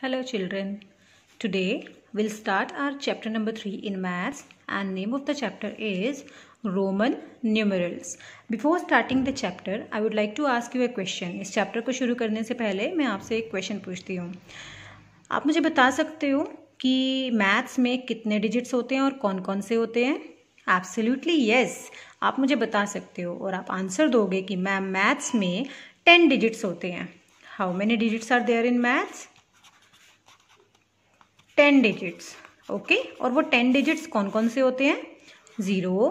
Hello children. Today we'll start our chapter number 3 in maths and name of the chapter is Roman numerals. Before starting the chapter I would like to ask you a question. इस chapter को शुरू करने से पहले मैं आपसे एक question पूछती हूँ. आप मुझे बता सकते हो कि मैथ्स में कितने डिजिट्स होते हैं और कौन कौन से होते हैं? Absolutely yes. आप मुझे बता सकते हो और आप आंसर दोगे कि मैम मैथ्स में 10 डिजिट्स होते हैं. How many digits are there in maths? 10 digits. Okay, और वो 10 डिजिट्स कौन कौन से होते हैं? 0,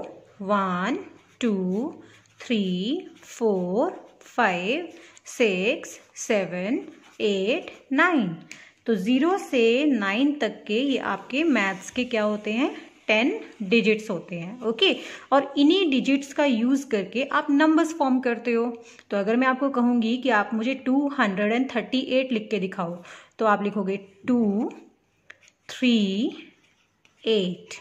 1, 2, 3, 4, 5, 6, 7, 8, 9. तो 0 से 9 तक के ये आपके मैथ्स के क्या होते हैं? 10 डिजिट्स होते हैं. ओके, और इन्हीं डिजिट्स का यूज करके आप नंबर्स फॉर्म करते हो. तो अगर मैं आपको कहूंगी कि आप मुझे 238 लिख के दिखाओ तो आप लिखोगे 2, 3, 8.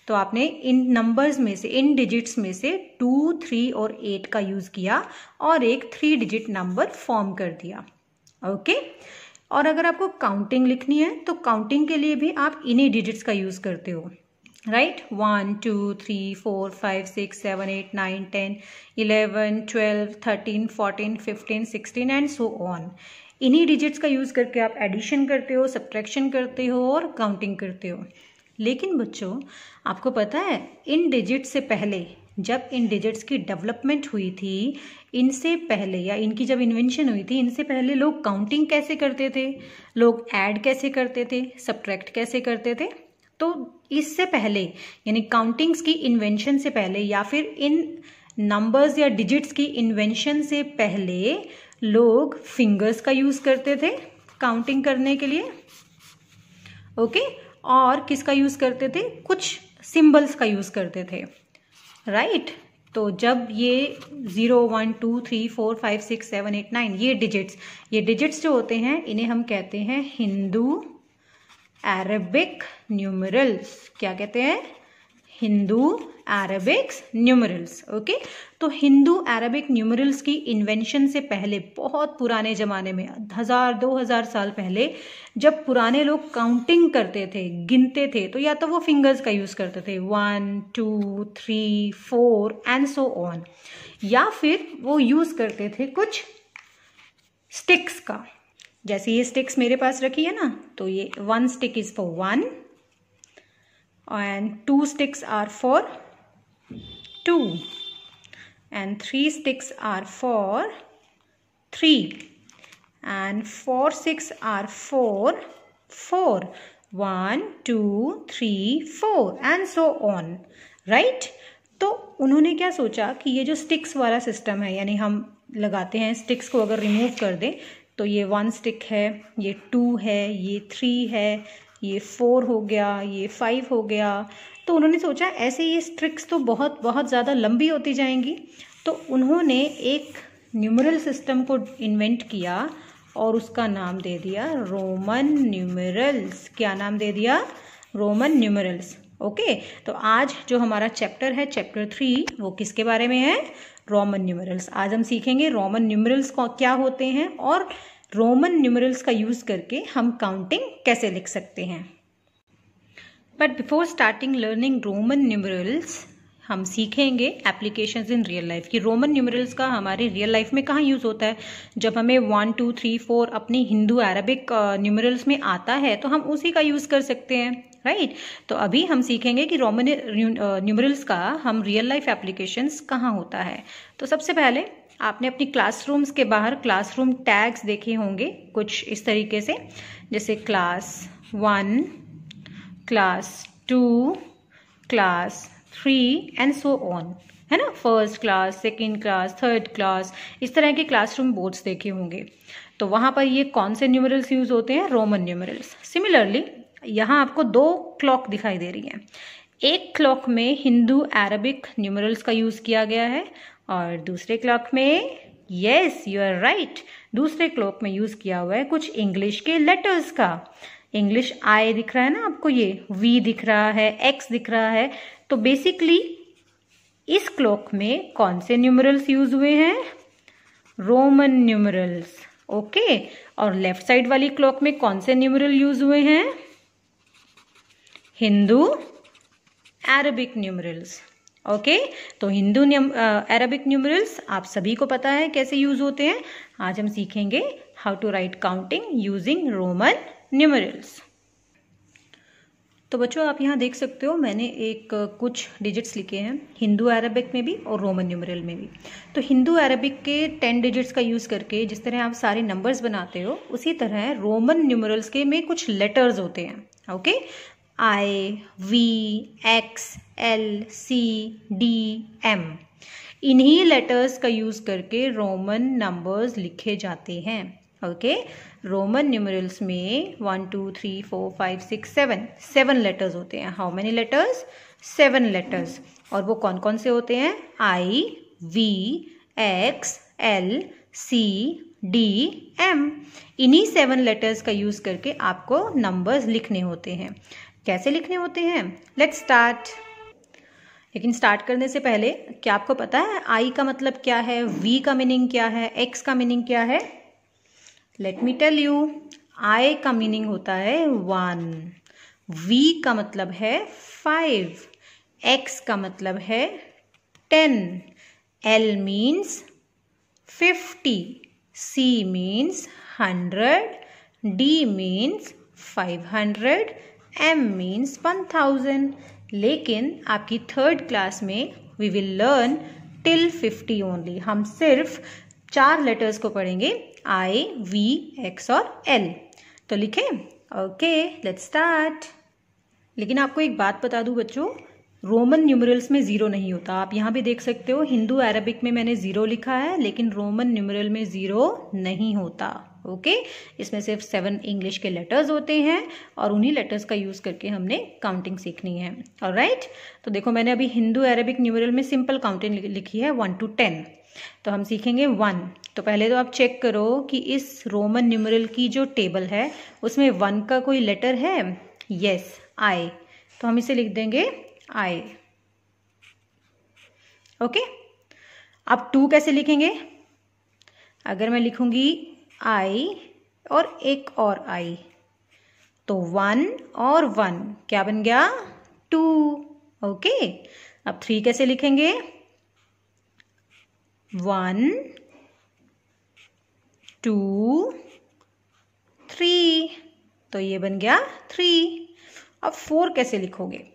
तो आपने इन नंबर्स में से, इन डिजिट्स में से 2, 3 और 8 का यूज किया और एक 3 डिजिट नंबर फॉर्म कर दिया. ओके, और अगर आपको काउंटिंग लिखनी है तो काउंटिंग के लिए भी आप इन्हीं डिजिट्स का यूज करते हो. Right, 1, 2, 3, 4, 5, 6, 7, 8, 9, 10, 11, 12, 13, 14, 15, 16 and so on. इन्हीं डिजिट्स का यूज करके आप एडिशन करते हो, सब्ट्रैक्शन करते हो और काउंटिंग करते हो. लेकिन बच्चों, आपको पता है इन डिजिट्स से पहले, जब इन डिजिट्स की डेवलपमेंट हुई थी, इनसे पहले या इनकी जब इन्वेंशन हुई थी, इनसे पहले लोग काउंटिंग कैसे करते थे, लोग ऐड कैसे करते थे, सब्ट्रैक्ट कैसे करते थे? तो इससे पहले यानी काउंटिंग्स की इन्वेंशन से पहले या फिर इन नंबर्स या डिजिट्स की इन्वेंशन से पहले लोग फिंगर्स का यूज करते थे काउंटिंग करने के लिए. ओके, और किसका यूज करते थे? कुछ सिंबल्स का यूज करते थे. राइट, तो जब ये 0, 1, 2, 3, 4, 5, 6, 7, 8, 9 ये डिजिट्स जो होते हैं इन्हें हम कहते हैं हिंदू अरेबिक न्यूमरल्स. क्या कहते हैं? Hindu Arabic numerals. ओके, तो हिंदू अरेबिक न्यूमरल्स की इन्वेंशन से पहले, बहुत पुराने ज़माने में, 1000-2000 साल पहले, जब पुराने लोग काउंटिंग करते थे, गिनते थे, तो या तो वो फिंगर्स का यूज़ करते थे 1, 2, 3, 4 एंड सो ऑन, या फिर वो यूज़ करते थे कुछ स्टिक्स का. जैसे ये स्टिक्स मेरे पास रखी है ना, तो ये 1 stick is for 1 and 2 sticks are for 2 and 3 sticks are for 3 and 4 sticks are for 4. 1, 2, 3, 4 and so on. Right? तो उन्होंने क्या सोचा कि ये जो स्टिक्स वाला सिस्टम है, यानी हम लगाते हैं स्टिक्स को, अगर रिमूव कर दें तो ये 1 स्टिक है, ये 2 है, ये 3 है, ये 4 हो गया, ये 5 हो गया. तो उन्होंने सोचा ऐसे ये स्ट्रिक्स तो बहुत बहुत ज़्यादा लंबी होती जाएंगी, तो उन्होंने एक न्यूमरल सिस्टम को इन्वेंट किया और उसका नाम दे दिया रोमन न्यूमरल्स. क्या नाम दे दिया? Roman numerals. ओके, तो आज जो हमारा चैप्टर है, चैप्टर 3, वो किसके बारे में है? Roman numerals. आज हम सीखेंगे रोमन न्यूमरल्स क्या होते हैं और रोमन न्यूमरल्स का यूज करके हम काउंटिंग कैसे लिख सकते हैं. But before starting learning Roman numerals, हम सीखेंगे एप्लीकेशंस इन रियल लाइफ कि रोमन न्यूमरल्स का हमारे रियल लाइफ में कहाँ यूज होता है. जब हमें 1, 2, 3, 4 अपनी हिंदू अरेबिक न्यूमरल्स में आता है तो हम उसी का यूज कर सकते हैं. राइट, तो अभी हम सीखेंगे कि रोमन न्यूमरल्स का हम रियल लाइफ एप्लीकेशंस कहाँ होता है. तो सबसे पहले आपने अपनी क्लासरूम्स के बाहर क्लासरूम टैग्स देखे होंगे कुछ इस तरीके से, जैसे class 1, class 2, class 3 and so on, है ना. First class, second class, third class, इस तरह के क्लासरूम बोर्ड्स देखे होंगे. तो वहाँ पर ये कौन से न्यूमरल्स यूज होते हैं? Roman numerals. सिमिलरली यहाँ आपको 2 क्लॉक दिखाई दे रही हैं. एक क्लॉक में हिंदू अरेबिक न्यूमरल्स का यूज किया गया है और दूसरे क्लॉक में, यस यू आर राइट, दूसरे क्लॉक में यूज किया हुआ है कुछ इंग्लिश के लेटर्स का. इंग्लिश आई दिख रहा है ना आपको, ये वी दिख रहा है, एक्स दिख रहा है. तो बेसिकली इस क्लॉक में कौन से न्यूमरल्स यूज हुए हैं? Roman numerals. ओके, और लेफ्ट साइड वाली क्लॉक में कौन से न्यूमरल यूज हुए हैं? Hindu Arabic numerals. ओके, तो हिंदू अरबिक न्यूमरल्स आप सभी को पता है कैसे यूज होते हैं। आज हम सीखेंगे how to write counting using Roman numerals. तो बच्चों आप यहाँ देख सकते हो मैंने कुछ डिजिट्स लिखे हैं हिंदू अरबिक में भी और रोमन न्यूमरल में भी। तो हिंदू अरबिक के 10 डिजिट्स का यूज़ करके जिस तरह आप सारे नंबर्स बनाते हो उसी तरह रोमन न्यूमरल्स के में कुछ लेटर्स होते हैं। Okay, I, V, X, L, C, D, M, इन्हीं लेटर्स का यूज़ करके रोमन नंबर्स लिखे जाते हैं। ओके, रोमन न्यूमरल्स में 1 2 3 4 5 6 7 लेटर्स होते हैं। How many letters? 7 लेटर्स। और वो कौन कौन से होते हैं? I, V, X, L, C, D, M। इन्हीं 7 लेटर्स का यूज़ करके आपको नंबर्स लिखने होते हैं। कैसे लिखने होते हैं? Let's start. लेकिन स्टार्ट करने से पहले क्या आपको पता है आई का मतलब क्या है, वी का मीनिंग क्या है, एक्स का मीनिंग क्या है? Let me tell you. I का मीनिंग होता है 1, वी का मतलब है 5, एक्स का मतलब है 10, L means 50, C means 100, D means 500, M means 1000। लेकिन आपकी 3rd क्लास में we will learn till 50 only. हम सिर्फ 4 लेटर्स को पढ़ेंगे, I, V, X और L। तो लिखें? Okay, let's start. लेकिन आपको एक बात बता दूं बच्चों, रोमन न्यूमरल्स में 0 नहीं होता। आप यहाँ भी देख सकते हो हिंदू अरबिक में मैंने 0 लिखा है लेकिन रोमन न्यूमरल में 0 नहीं होता। ओके, इसमें सिर्फ 7 इंग्लिश के लेटर्स होते हैं और उन्हीं लेटर्स का यूज़ करके हमने काउंटिंग सीखनी है। ऑलराइट, तो देखो मैंने अभी हिंदू अरबिक न्यूमरल में सिंपल काउंटिंग लिखी है 1 to 10। तो हम सीखेंगे 1। तो पहले तो आप चेक करो कि इस रोमन न्यूमरल की जो टेबल है उसमें 1 का कोई लेटर है? Yes, I। तो हम इसे लिख देंगे I। ओके, अब 2 कैसे लिखेंगे? अगर मैं लिखूंगी I और एक और I तो 1 और 1 क्या बन गया? 2। ओके, अब 3 कैसे लिखेंगे? 1 2 3 तो ये बन गया 3। अब 4 कैसे लिखोगे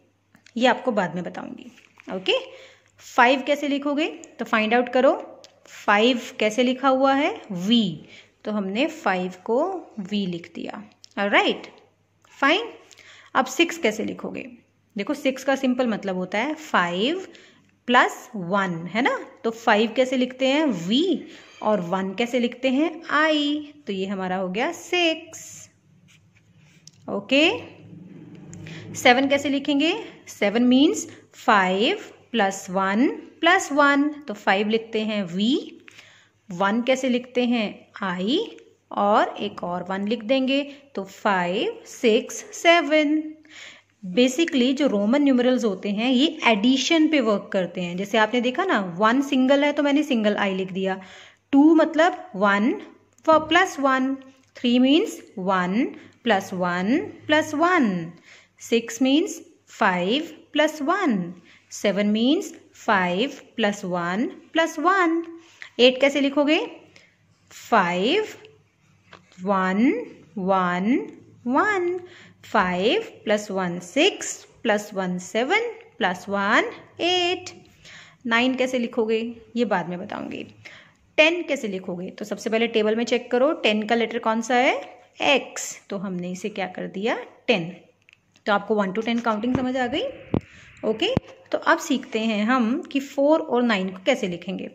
ये आपको बाद में बताऊंगी। ओके, 5 कैसे लिखोगे? तो फाइंड आउट करो। 5 कैसे लिखा हुआ है? V, तो हमने 5 को V लिख दिया। Alright, fine. अब 6 कैसे लिखोगे? देखो 6 का सिंपल मतलब होता है 5 + 1, है ना। तो 5 कैसे लिखते हैं? V, और 1 कैसे लिखते हैं? I। तो ये हमारा हो गया 6। ओके, 7 कैसे लिखेंगे? 7 मीन्स 5 + 1 + 1, तो 5 लिखते हैं V, 1 कैसे लिखते हैं? I, और एक और 1 लिख देंगे तो 5 6 7। बेसिकली जो रोमन न्यूमरल्स होते हैं ये एडिशन पे वर्क करते हैं। जैसे आपने देखा ना 1 सिंगल है तो मैंने सिंगल I लिख दिया, 2 मतलब 1 + 1, 3 मीन्स 1 + 1 + 1, 6 मीन्स 5 + 1, 7 मीन्स 5 + 1 + 1। 8 कैसे लिखोगे? 5 1 1 1, 5 + 1 6 + 1 7 + 1 8। 9 कैसे लिखोगे ये बाद में बताऊंगी। 10 कैसे लिखोगे? तो सबसे पहले टेबल में चेक करो 10 का लेटर कौन सा है? X, तो हमने इसे क्या कर दिया 10। तो आपको 1 to 10 काउंटिंग समझ आ गई। ओके, तो अब सीखते हैं हम कि 4 और 9 को कैसे लिखेंगे।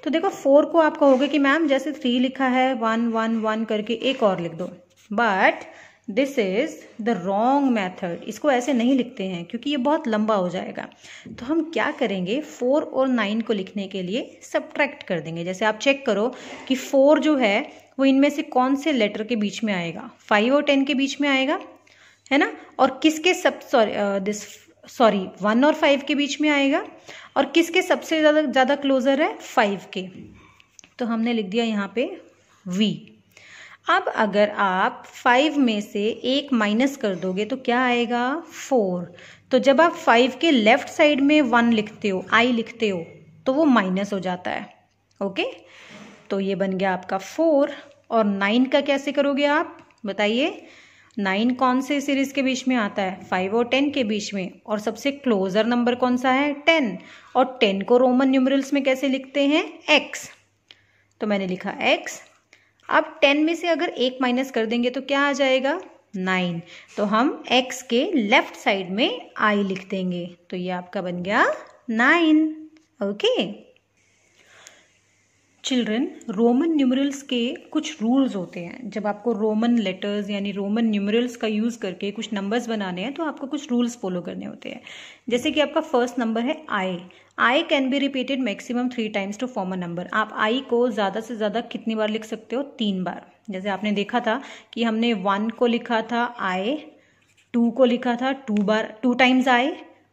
तो देखो 4 को आप कहोगे कि मैम जैसे 3 लिखा है 1 1 1 करके एक और लिख दो, but this is the wrong method. इसको ऐसे नहीं लिखते हैं क्योंकि ये बहुत लंबा हो जाएगा। तो हम क्या करेंगे 4 और 9 को लिखने के लिए सब्ट्रैक्ट कर देंगे। जैसे आप चेक करो कि 4 जो है वो इनमें से कौन से लेटर के बीच में आएगा? 5 और 10 के बीच में आएगा, है ना। और किसके 1 और 5 के बीच में आएगा, और किसके सबसे ज़्यादा क्लोजर है? 5 के। तो हमने लिख दिया यहाँ पे V। अब अगर आप 5 में से 1 माइनस कर दोगे तो क्या आएगा 4। तो जब आप 5 के लेफ्ट साइड में 1 लिखते हो, आई लिखते हो, तो वो माइनस हो जाता है। ओके, तो ये बन गया आपका 4। और 9 का कैसे करोगे आप बताइए? 9 कौन से सीरीज के बीच में आता है? 5 और 10 के बीच में। और सबसे क्लोजर नंबर कौन सा है? 10। और 10 को रोमन न्यूमरल्स में कैसे लिखते हैं? x। तो मैंने लिखा x। अब 10 में से अगर 1 माइनस कर देंगे तो क्या आ जाएगा? 9। तो हम x के लेफ्ट साइड में i लिख देंगे, तो ये आपका बन गया 9। ओके चिल्ड्रन, रोमन न्यूमरल्स के कुछ रूल्स होते हैं। जब आपको रोमन लेटर्स यानी रोमन न्यूमरल्स का यूज़ करके कुछ नंबर्स बनाने हैं तो आपको कुछ रूल्स फॉलो करने होते हैं। जैसे कि आपका फर्स्ट नंबर है I can be repeated maximum 3 times to form a number. आप आई को ज़्यादा से ज़्यादा कितनी बार लिख सकते हो? 3 बार। जैसे आपने देखा था कि हमने 1 को लिखा था आई, 2 को लिखा था 2 टाइम्स आई,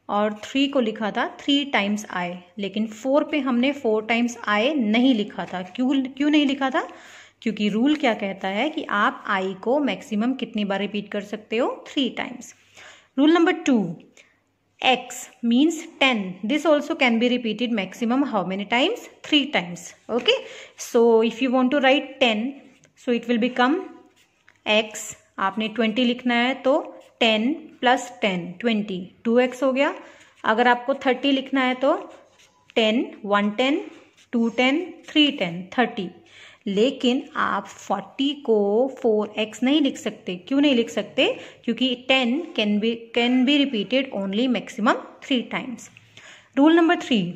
और 3 को लिखा था 3 टाइम्स आई। लेकिन 4 पे हमने 4 टाइम्स आई नहीं लिखा था। क्यों नहीं लिखा था? क्योंकि रूल क्या कहता है कि आप आई को मैक्सिमम कितनी बार रिपीट कर सकते हो? 3 times. Rule number 2, x means 10. This also can be repeated maximum how many times? 3 times. Okay, so if you want to write 10, so it will become x. आपने 20 लिखना है तो 10 + 10 20 2x हो गया। अगर आपको 30 लिखना है तो 10 1 10 2 10 3 10 30। लेकिन आप 40 को 4x नहीं लिख सकते। क्यों नहीं लिख सकते? क्योंकि 10 can be repeated only maximum 3 times. Rule number 3,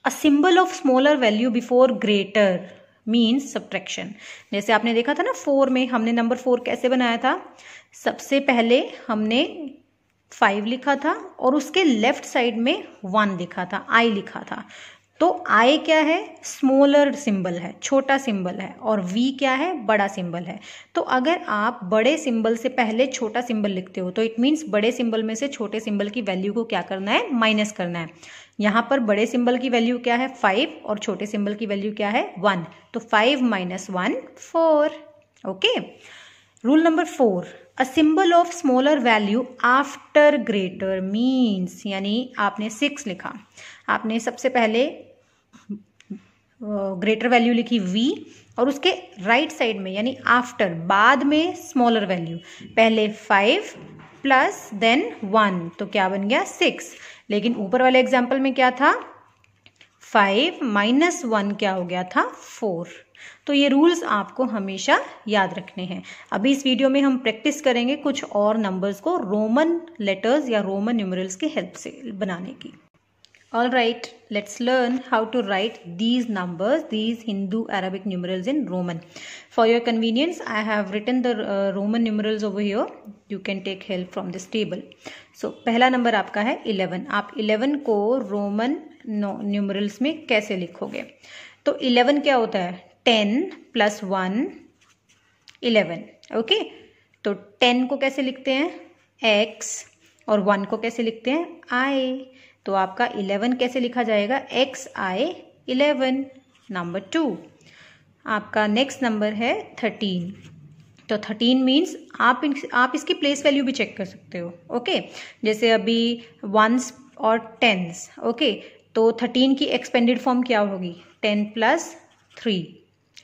a symbol of smaller value before greater means subtraction. जैसे आपने देखा था ना 4 में हमने नंबर 4 कैसे बनाया था? सबसे पहले हमने 5 लिखा था और उसके लेफ्ट साइड में 1 लिखा था, आई लिखा था। तो आई क्या है? स्मॉलर सिंबल है, छोटा सिंबल है, और वी क्या है? बड़ा सिंबल है। तो अगर आप बड़े सिंबल से पहले छोटा सिंबल लिखते हो तो इट मीन्स बड़े सिंबल में से छोटे सिंबल की वैल्यू को क्या करना है? माइनस करना है। यहाँ पर बड़े सिंबल की वैल्यू क्या है? 5, और छोटे सिंबल की वैल्यू क्या है? 1। तो 5 - 1 4। Okay, rule number 4, a symbol of smaller value after greater means, यानी आपने 6 लिखा, आपने सबसे पहले ग्रेटर वैल्यू लिखी v, और उसके राइट साइड में यानी आफ्टर, बाद में स्मॉलर वैल्यू, पहले 5 प्लस देन 1, तो क्या बन गया? 6। लेकिन ऊपर वाले एग्जाम्पल में क्या था? 5 - 1 क्या हो गया था? 4। तो ये रूल्स आपको हमेशा याद रखने हैं। अभी इस वीडियो में हम प्रैक्टिस करेंगे कुछ और नंबर्स को रोमन लेटर्स या रोमन न्यूमरल्स की हेल्प से बनाने की। All right, let's learn how to write these numbers, these Hindu Arabic numerals in Roman. For your convenience, I have written the Roman numerals over here. You can take help from this table. So, पहला number आपका है 11. आप 11 को Roman numerals में कैसे लिखोगे? तो 11 क्या होता है? 10 + 1 11. ओके, तो 10 को कैसे लिखते हैं? x, और 1 को कैसे लिखते हैं? I. तो आपका 11 कैसे लिखा जाएगा? xi 11। नंबर 2, आपका नेक्स्ट नंबर है 13। तो 13 मीन्स आप इसकी प्लेस वैल्यू भी चेक कर सकते हो। ओके, जैसे अभी 1s और 10s। ओके, तो 13 की एक्सपेंडेड फॉर्म क्या होगी? 10 + 3,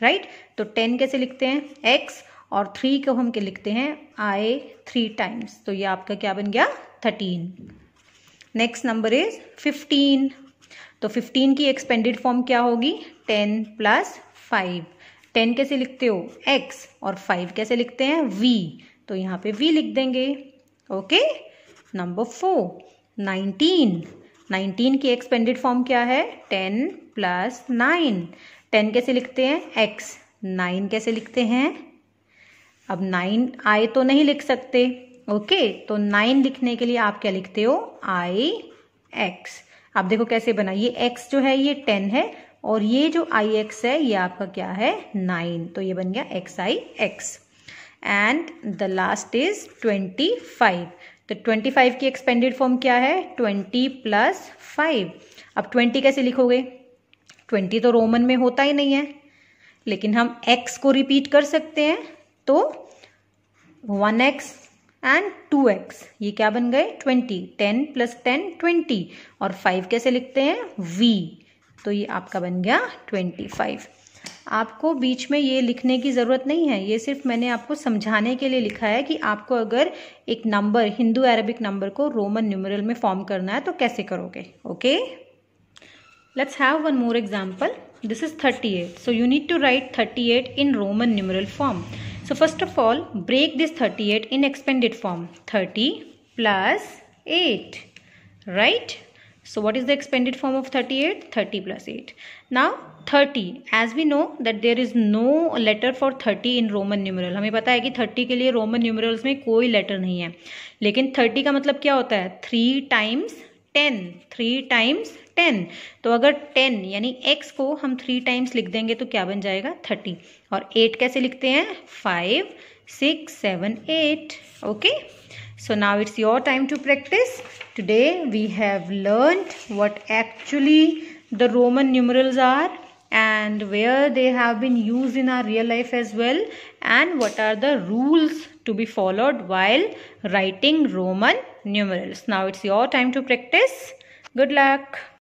राइट? तो 10 कैसे लिखते हैं? x, और 3 को हम क्या लिखते हैं? i 3 times. तो ये आपका क्या बन गया? 13। Next number is 15। तो 15 की एक्सपेंडेड फॉर्म क्या होगी? 10 + 5। 10 कैसे लिखते हो? x, और 5 कैसे लिखते हैं? v। तो यहाँ पे v लिख देंगे। Okay, number 4 19। 19 की एक्सपेंडेड फॉर्म क्या है? 10 + 9। 10 कैसे लिखते हैं? x। 9 कैसे लिखते हैं? अब 9 i तो नहीं लिख सकते। ओके, तो 9 लिखने के लिए आप क्या लिखते हो? i x। आप देखो कैसे बना, ये x जो है ये 10 है, और ये जो ix है ये आपका क्या है? 9। तो ये बन गया xi x। And the last is 25। तो 25 की एक्सपेंडेड फॉर्म क्या है? 20 + 5। अब 20 कैसे लिखोगे? 20 तो रोमन में होता ही नहीं है, लेकिन हम x को रिपीट कर सकते हैं। तो 1x एंड 2x, ये क्या बन गए 20, 10 + 10 20, और 5 कैसे लिखते हैं v, तो ये आपका बन गया 25। आपको बीच में ये लिखने की ज़रूरत नहीं है, ये सिर्फ मैंने आपको समझाने के लिए लिखा है कि आपको अगर एक नंबर, हिंदू अरेबिक नंबर को रोमन न्यूमरल में फॉर्म करना है तो कैसे करोगे। Okay, let's have one more example. This is 38, so you need to write 38 in Roman numeral form. So first of all, break this 38 in expanded form. 30 plus 8, right? So what is the expanded form of 38? 30 plus 8. Now 30, as we know that there is no letter for 30 in Roman numeral. हमें पता है कि 30 के लिए Roman numerals में कोई letter नहीं है, लेकिन 30 का मतलब क्या होता है 3 times 10, 3 times 10। तो अगर 10 यानी x को हम 3 टाइम्स लिख देंगे तो क्या बन जाएगा 30, और 8 कैसे लिखते हैं 5 6 7 8। Okay, so now it's your time to practice. Today we have learned what actually the Roman numerals are and where they have been used in our real life as well, and what are the rules to be followed while writing Roman numerals. Now it's your time to practice. Good luck.